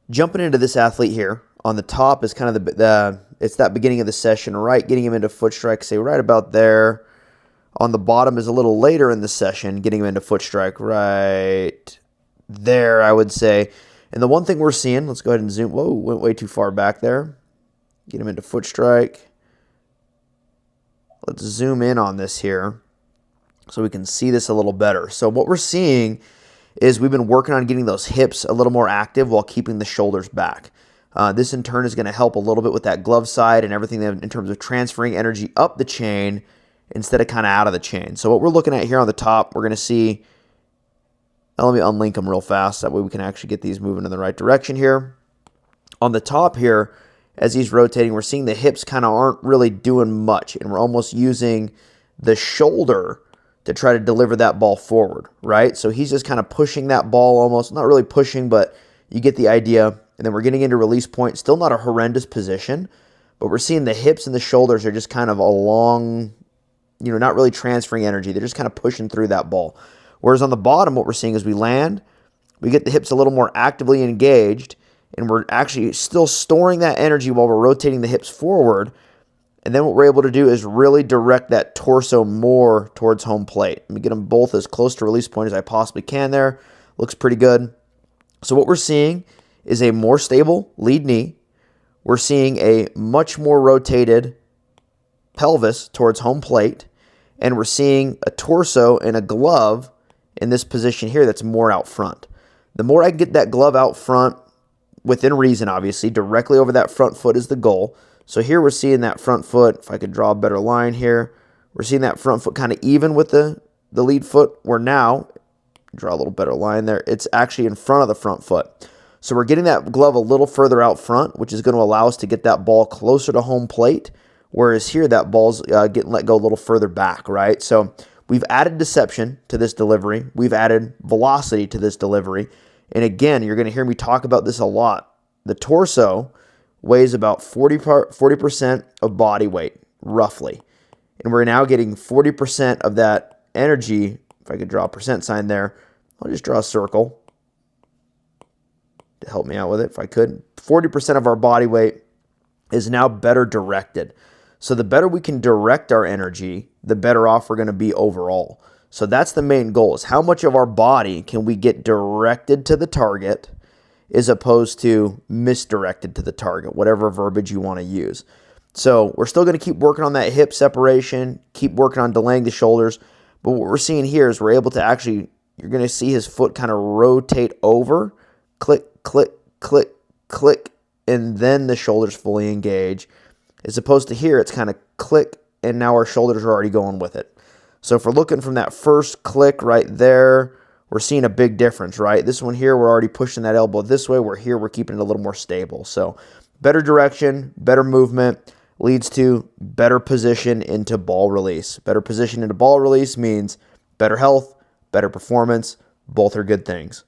Jumping into this athlete here, on the top is kind of the it's that beginning of the session, right? Getting him into foot strike, say right about there. On the bottom is a little later in the session, getting him into foot strike right there, I would say. And the one thing we're seeing, let's go ahead and zoom. Whoa, went way too far back there. Get him into foot strike. Let's zoom in on this here so we can see this a little better. So what we're seeing is we've been working on getting those hips a little more active while keeping the shoulders back. This in turn is going to help a little bit with that glove side and everything in terms of transferring energy up the chain instead of kind of out of the chain. So what we're looking at here on the top, we're going to see, now let me unlink them real fast. That way we can actually get these moving in the right direction here. On the top here, as he's rotating, we're seeing the hips kind of aren't really doing much, and we're almost using the shoulder to try to deliver that ball forward, right? So he's just kind of pushing that ball almost, not really pushing, but you get the idea. And then we're getting into release point. Still not a horrendous position, but we're seeing the hips and the shoulders are just kind of along, not really transferring energy. They're just kind of pushing through that ball. Whereas on the bottom, what we're seeing is we land, we get the hips a little more actively engaged, and we're actually still storing that energy while we're rotating the hips forward. And then what we're able to do is really direct that torso more towards home plate. Let me get them both as close to release point as I possibly can there. Looks pretty good. So what we're seeing is a more stable lead knee. We're seeing a much more rotated pelvis towards home plate. And we're seeing a torso and a glove in this position here that's more out front. The more I can get that glove out front, within reason obviously, directly over that front foot is the goal. So here we're seeing that front foot, if I could draw a better line here, we're seeing that front foot kind of even with the lead foot. We're now, draw a little better line there, it's actually in front of the front foot. So we're getting that glove a little further out front, which is going to allow us to get that ball closer to home plate, whereas here that ball's getting let go a little further back, right? So we've added deception to this delivery. We've added velocity to this delivery. And again, you're going to hear me talk about this a lot. The torso weighs about 40% of body weight, roughly. And we're now getting 40% of that energy. If I could draw a percent sign there, I'll just draw a circle to help me out with it if I could. 40% of our body weight is now better directed. So the better we can direct our energy, the better off we're going to be overall. So that's the main goal, is how much of our body can we get directed to the target as opposed to misdirected to the target, whatever verbiage you want to use. So we're still going to keep working on that hip separation, keep working on delaying the shoulders. But what we're seeing here is we're able to actually, you're going to see his foot kind of rotate over, click, click, click, click, and then the shoulders fully engage. As opposed to here, it's kind of click, and now our shoulders are already going with it. So if we're looking from that first click right there, we're seeing a big difference, right? This one here, we're already pushing that elbow this way. Where here, we're keeping it a little more stable. So better direction, better movement leads to better position into ball release. Better position into ball release means better health, better performance. Both are good things.